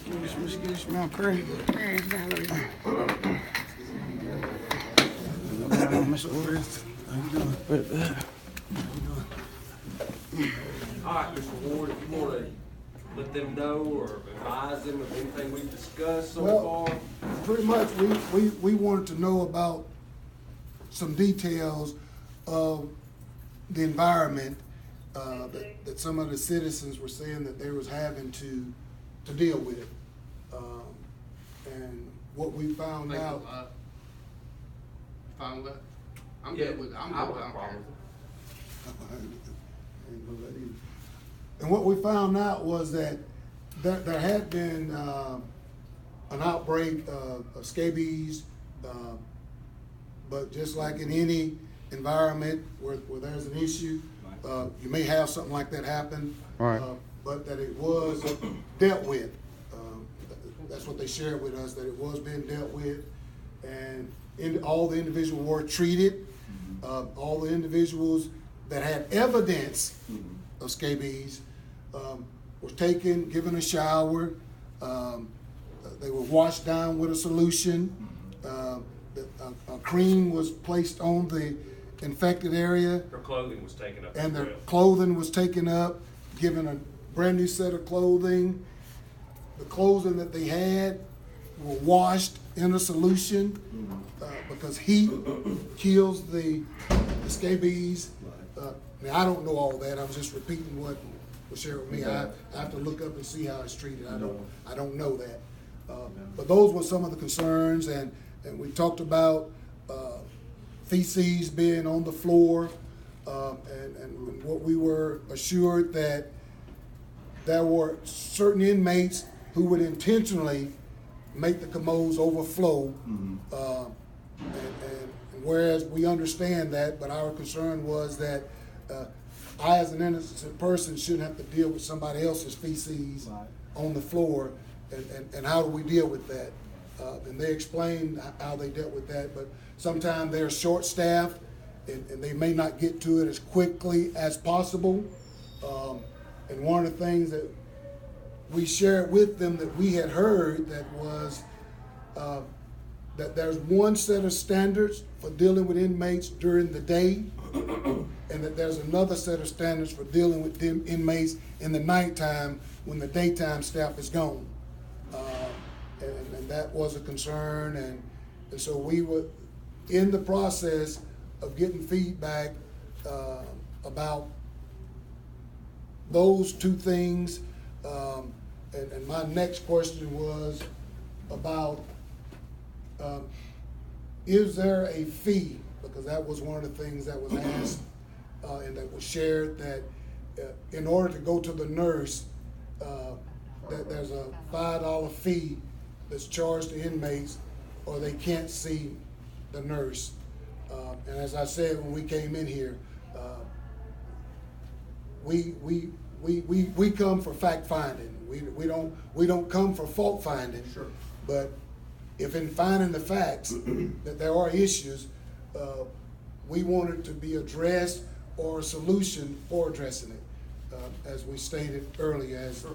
Smell crazy. Mr. Ward, how you doing? All right, Mr. Ward, if you want to let them know or advise them of anything we've discussed so far. Pretty much, we wanted to know about some details of the environment that some of the citizens were saying that they was having to deal with. And what we found out. Found that? I'm Yeah, good with it. I I'm don't good with have a problem it. And what we found out was that there had been an outbreak of scabies, but just like in any environment where there's an issue, you may have something like that happen. Right. But that it was dealt with. That's what they shared with us, that it was being dealt with. And all the individuals were treated. All the individuals that had evidence of scabies were taken, given a shower. They were washed down with a solution. A cream was placed on the infected area. Their clothing was taken up. And as their well. clothing was taken up, given a brand new set of clothing. The clothing that they had were washed in a solution because heat kills the scabies. Now, I don't know all that. I was just repeating what was shared with me. I have to look up and see how it's treated. I don't know that. But those were some of the concerns, and we talked about feces being on the floor, and what we were assured that there were certain inmates who would intentionally make the commodes overflow, and whereas we understand that, but our concern was that I, as an innocent person, shouldn't have to deal with somebody else's feces on the floor, and how do we deal with that? And they explained how they dealt with that, but sometimes they're short-staffed, and they may not get to it as quickly as possible. And one of the things that we shared with them that we had heard that was that there's one set of standards for dealing with inmates during the day, and that there's another set of standards for dealing with them inmates in the nighttime when the daytime staff is gone. And that was a concern, and so we were in the process of getting feedback about those two things. And my next question was about, is there a fee? Because that was one of the things that was asked and that was shared, that in order to go to the nurse, that there's a $5 fee that's charged to inmates, or they can't see the nurse. And as I said when we came in here, we come for fact finding. We don't come for fault finding. Sure. But if in finding the facts that there are issues, we want it to be addressed or a solution for addressing it, as we stated earlier, as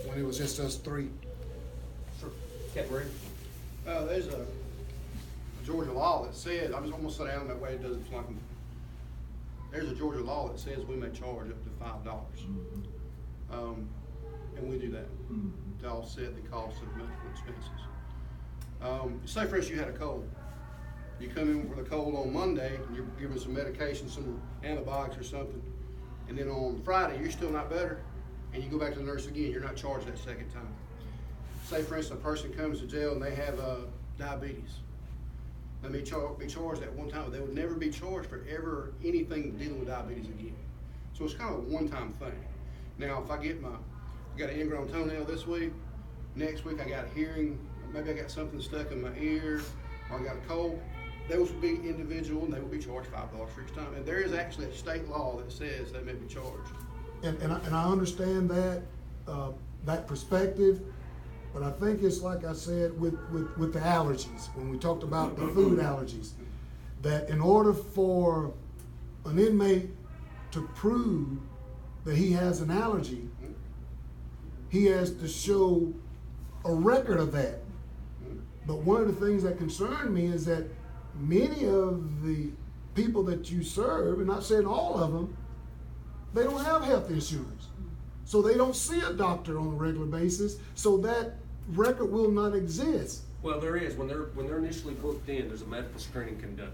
when it was just us three. Sure. Captain Ray? There's a Georgia law that says, I'm just almost say down that way it doesn't like. There's a Georgia law that says we may charge up to $5, and we do that to offset the cost of medical expenses. Say for instance you had a cold. You come in with a cold on Monday, and you're given some medication, some antibiotics or something, and then on Friday you're still not better, and you go back to the nurse again, you're not charged that second time. Say for instance a person comes to jail and they have diabetes. They may be charged at one time, but they would never be charged for ever anything dealing with diabetes again. So it's kind of a one-time thing. Now, if I got an ingrown toenail this week, next week I got a hearing, maybe I got something stuck in my ear, or I got a cold, those would be individual and they would be charged $5 for each time. And there is actually a state law that says they may be charged. And I understand that, that perspective, but I think it's like I said with the allergies, when we talked about the food allergies, that in order for an inmate to prove that he has an allergy, he has to show a record of that. But one of the things that concerned me is that many of the people that you serve, and not saying all of them, they don't have health insurance. So they don't see a doctor on a regular basis, so that record will not exist. Well, there is, when they're initially booked in, there's a medical screening conducted.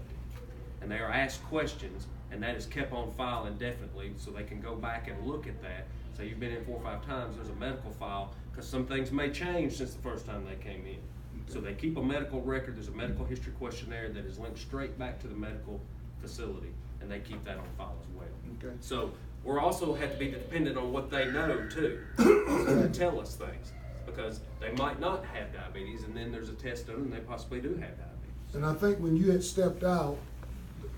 And they are asked questions, and that is kept on file indefinitely, so they can go back and look at that. So you've been in 4 or 5 times, there's a medical file, because some things may change since the first time they came in. So they keep a medical record, there's a medical history questionnaire that is linked straight back to the medical facility, and they keep that on file as well. Okay. So we're also have to be dependent on what they know too. So they tell us things, because they might not have diabetes, and then there's a test done and they possibly do have diabetes. And I think when you had stepped out,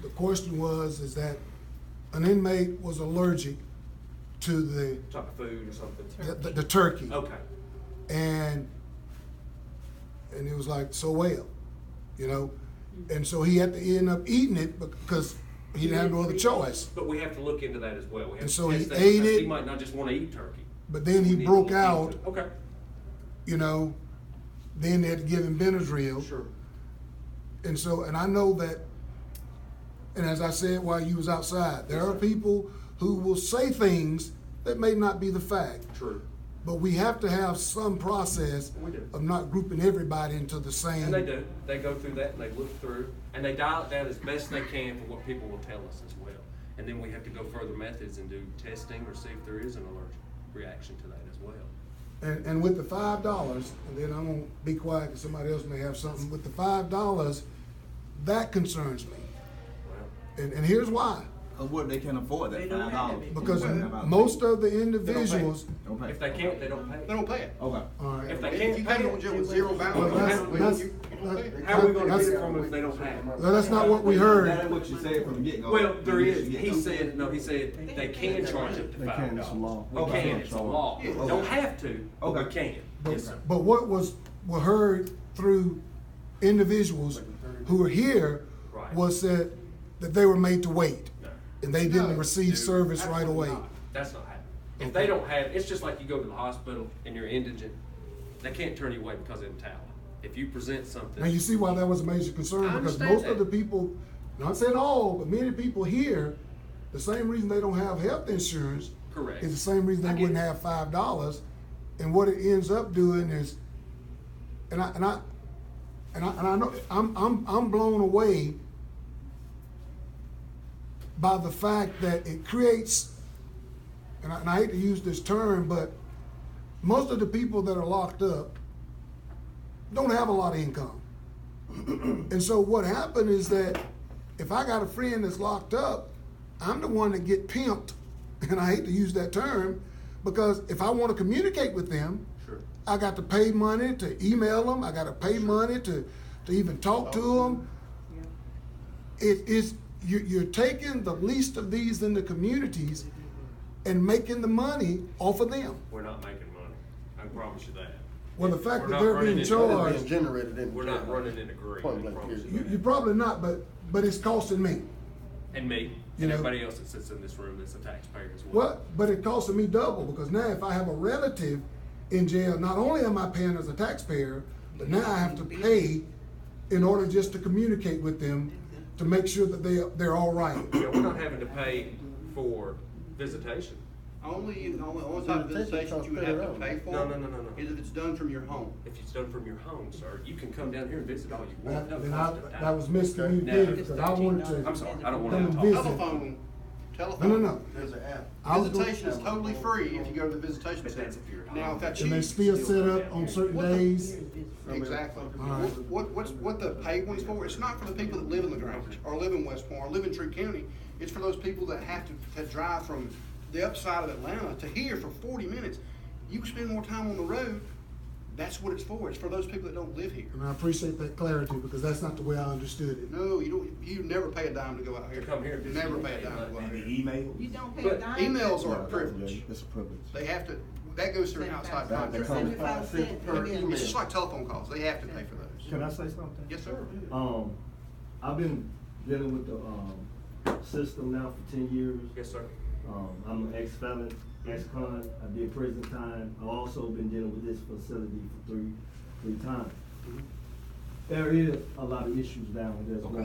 the question is that an inmate was allergic to the Type of food or something. the turkey. Okay. And it was like, so well, you know? And so he had to end up eating it because he didn't have no other choice. But we have to look into that as well. We have And to so test he that ate because it. He might not just want to eat turkey. But then he We need to broke look out, into it. Okay. you know, then they had to give him Benadryl. Sure. And I know that, and as I said while you was outside, there are people who will say things that may not be the fact. True. But we have to have some process We do. of not grouping everybody into the same. And they do. They go through that and they look through and they dial it down as best they can for what people will tell us as well. And then we have to go further methods and do testing or see if there is an allergic reaction to that as well. And with the $5, and then I'm gonna be quiet because somebody else may have something. With the $5, that concerns me. Well, And here's why. What they can afford that They don't have $5. it. Because Well, most of the individuals, Don't pay. if they can't, they don't pay. They don't pay it. Okay. all right. If they If can't you pay come to it, jail with zero Well, balance, you don't pay it. how are we gonna that's- get it from them if they don't have it? Well, that's not what we That heard. ain't what you said from the get-go. Well, there You is, should get he them. said, he said they can charge up to They $5. can, it's a law. We Okay. can, it's a law. Yeah. Don't have to, but we Okay. can. Yes, sir. But what was heard through individuals who were here Right. was that they were made to wait. No. And they didn't No, receive dude, service right absolutely away. not. That's not happening. If they don't have, it's just like you go to the hospital and you're indigent, they can't turn you away because of talent. If you present something. And you see why that was a major concern, I because understand most that. of the people, not saying all, but many people here, the same reason they don't have health insurance Correct. is the same reason I they get wouldn't it. have $5. And what it ends up doing is, and I know I'm blown away by the fact that it creates, and I hate to use this term, but most of the people that are locked up don't have a lot of income. And so what happened is that if I got a friend that's locked up, I'm the one that get pimped, and I hate to use that term, because if I want to communicate with them, Sure. I got to pay money to email them, I got to pay money to even talk to them. It is, you're taking the least of these in the communities and making the money off of them. We're not making money. I can promise you that. Well, the fact We're that not they're running being into- charged, It's generated in. We're not running in a green, I Point blank promise you period. that. you're probably not, but it's costing me. And me, You and know- everybody else that sits in this room that's a taxpayer as well. Well, but it costing me double, because now if I have a relative in jail, not only am I paying as a taxpayer, but now I have to pay in order just to communicate with them to make sure that they're all right. Yeah, we're not having to pay for visitation. Only type of visitation you would have to pay for. No. Is if it's done from your home. If it's done from your home, sir, you can come down here and visit all you want. No Then cost of that was time. miscommunicated, because I wanted to. I'm sorry, I don't want come to and talk. visit. Telephone. No. There's an app. I was Visitation is totally free if you go to the visitation But center. that's if you're at Now, home. if that's And they you. still set up on certain What the- days. Exactly. Alright. What the paid one's for, it's not for the people that live in Lagrange, or live in Westmore, or live in True County. It's for those people that have to drive from the upside of Atlanta to here for 40 minutes. You spend more time on the road, that's what it's for. It's for those people that don't live here. And I appreciate that clarity, because that's not the way I understood it. No, you never pay a dime to go out here. To come here and visit. Never pay a dime to go out Maybe here. email. You don't pay But a dime. Emails are a Yeah, privilege. it's a privilege. They have to, that goes through an outside That contract. comes- 75 per cents. email. It's just like telephone calls, they have to pay for those. Can I say something? Yes, sir. I've been dealing with the system now for 10 years. Yes, sir. I'm an ex-felon. ex-con, I did prison time. I've also been dealing with this facility for three times. There is a lot of issues down there that's going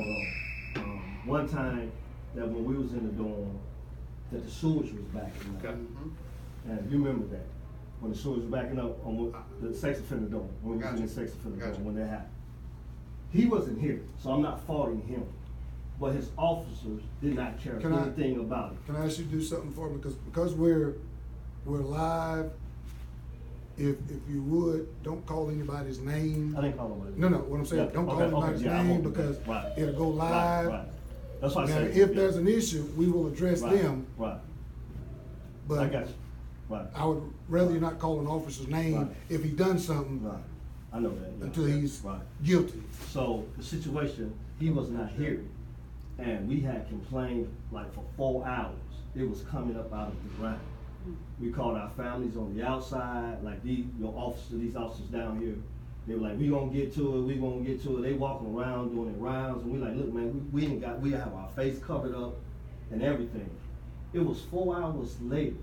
on. One time that when we was in the dorm, that the sewage was backing up. Okay. And you remember that, when the sewage was backing up on the sex offender dorm, when we was in the sex offender dorm, when that happened. He wasn't here, so I'm not faulting him, but his officers did not care Can I- anything about it. Can I ask you to do something for me? Because we're live, if you would, don't call anybody's name. I didn't call him. No, what I'm saying, Yeah, don't call okay, anybody's yeah, I name won't do because that. Right. it'll go live. Right. That's why I Now, said. if there's an issue, we will address Right, them, Right, I but got you, right, I would rather you not call an officer's name Right. if he done something right, I know that. yeah. until he's Right. guilty. So the situation, he was not here, and we had complained like for 4 hours. It was coming up out of the ground. We called our families on the outside, like these officers down here. They were like, we gonna get to it. They walking around doing their rounds, and we like, look, man, we have our face covered up and everything. It was 4 hours later,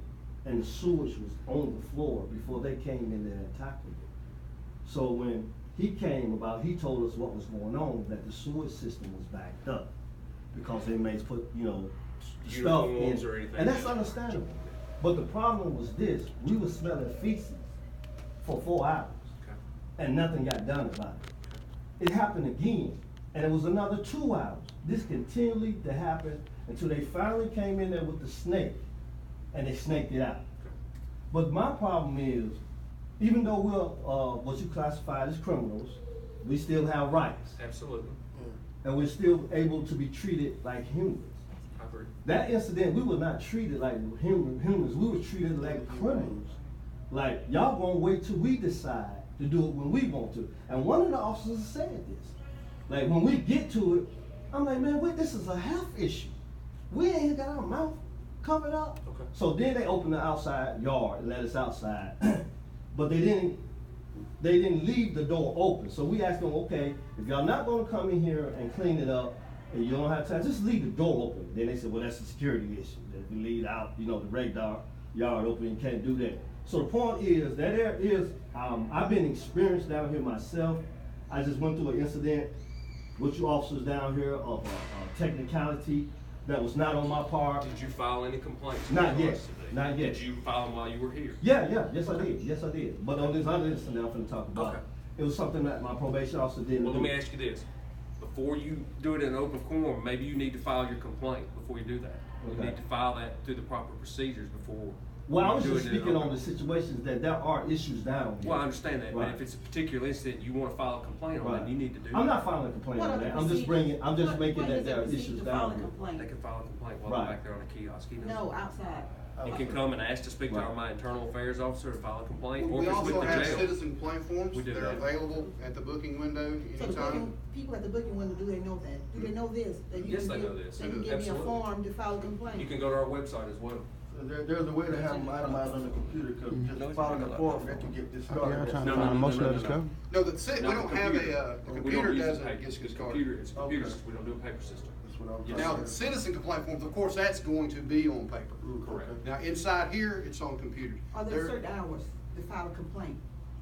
and the sewage was on the floor before they came in there and tackled it. So when he came about, he told us what was going on, that the sewage system was backed up because inmates put, stuff in. Uniforms or anything. And that's understandable. But the problem was this, we were smelling feces for 4 hours Okay. and nothing got done about it. It happened again, and it was another 2 hours. This continued to happen until they finally came in there with the snake, and they snaked it out. But my problem is, even though we're, what you classify as criminals, we still have rights, Absolutely. and we're still able to be treated like humans. I agree. That incident, we were not treated like humans, we were treated like criminals. Like, y'all gonna wait till we decide to do it when we want to. And one of the officers said this. Like, when we get to it, I'm like, man, wait, this is a health issue. We ain't got our mouth covered up. Okay. So then they opened the outside yard and let us outside. But they didn't leave the door open. So we asked them, okay, if y'all not gonna come in here and clean it up, and you don't have time, just leave the door open. Then they said, well, that's a security issue. That we leave out, the regular yard open, you can't do that. So the point is that there is, I've been experienced down here myself. I just went through an incident with you officers down here of a technicality that was not on my part. Did you file any complaints? in Not yet. regards to that? Not yet. Did you file them while you were here? Yeah, yes I did. But on this other incident I'm gonna talk about, Okay. it was something that my probation officer didn't Well, do. let me ask you this. Before you do it in an open forum, maybe you need to file your complaint before you do that. You Okay. need to file that through the proper procedures before. Well, I you was do just it in an speaking on open- the situations that there are issues down here. Well, I understand that, but Right. if it's a particular incident you wanna file a complaint on, Right. then you need to do that. I'm not filing a complaint What on are the that, I'm just making that there are issues down here. They can file a complaint while Right. they're back there on a kiosk. He knows No, that. outside. He can come and ask to speak to Right. my internal affairs officer to file a complaint, or We if it's with also the have jail. citizen complaint forms. We do They're that. available at the booking window So the anytime. booking, people at the booking window, do they know that? Do they know this? That you Yes, can they give- know this. They can give me a Absolutely. form to file a complaint. You can go to our website as well. There's a way to have them itemized on the computer, cause just following the form, that can get this Yeah, I'm started. trying No, to no, find no, most no, of no, this no. go. No, we Not don't have the We don't computer use the doesn't paper. get It's started. computer, it's a computer Okay. system. We don't do a paper system. That's what I was Yes, Now, sir. the citizen complaint forms, of course, that's going to be on paper. Correct. Now, inside here, it's on computer. Are there certain hours to file a complaint?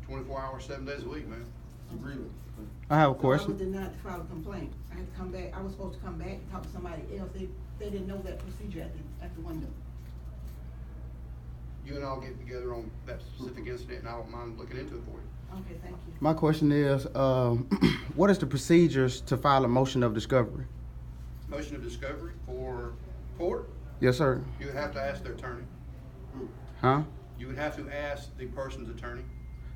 24 hours, 7 days a week, man. Agreement. I have a So I was question. denied to file a complaint. I had to come back, I was supposed to come back and talk to somebody else. They didn't know that procedure at the window. You and I'll get together on that specific incident, and I don't mind looking into it for you. Okay, thank you. My question is, what is the procedures to file a motion of discovery? Motion of discovery for court, Yes, sir. you would have to ask their attorney. Huh? You would have to ask the person's attorney.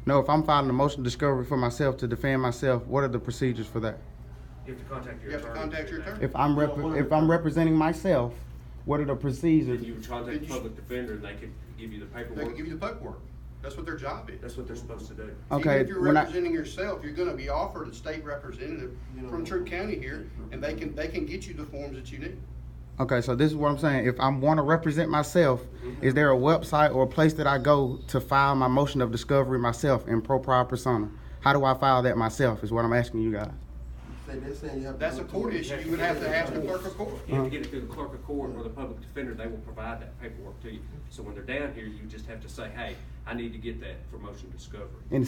No, if I'm filing a motion of discovery for myself to defend myself, what are the procedures for that? You have to contact your You have attorney. to contact your do that. attorney. If I'm representing myself, what are the procedures? Then you would contact the public defender and they could give you the They paperwork. can give you the paperwork. That's what their job is. That's what they're supposed to do. Okay, Even if you're when I- representing yourself, you're gonna be offered a state representative from Troup County here, and they can get you the forms that you need. Okay, so this is what I'm saying. If I want to represent myself, is there a website or a place that I go to file my motion of discovery myself in pro prior persona? How do I file that myself is what I'm asking you guys. Say they're saying you have to. That's a go to court issue, you would have to ask the clerk of court. You have to get it through the clerk of court or the public defender, they will provide that paperwork to you. So when they're down here, you just have to say, hey, I need to get that for motion discovery. And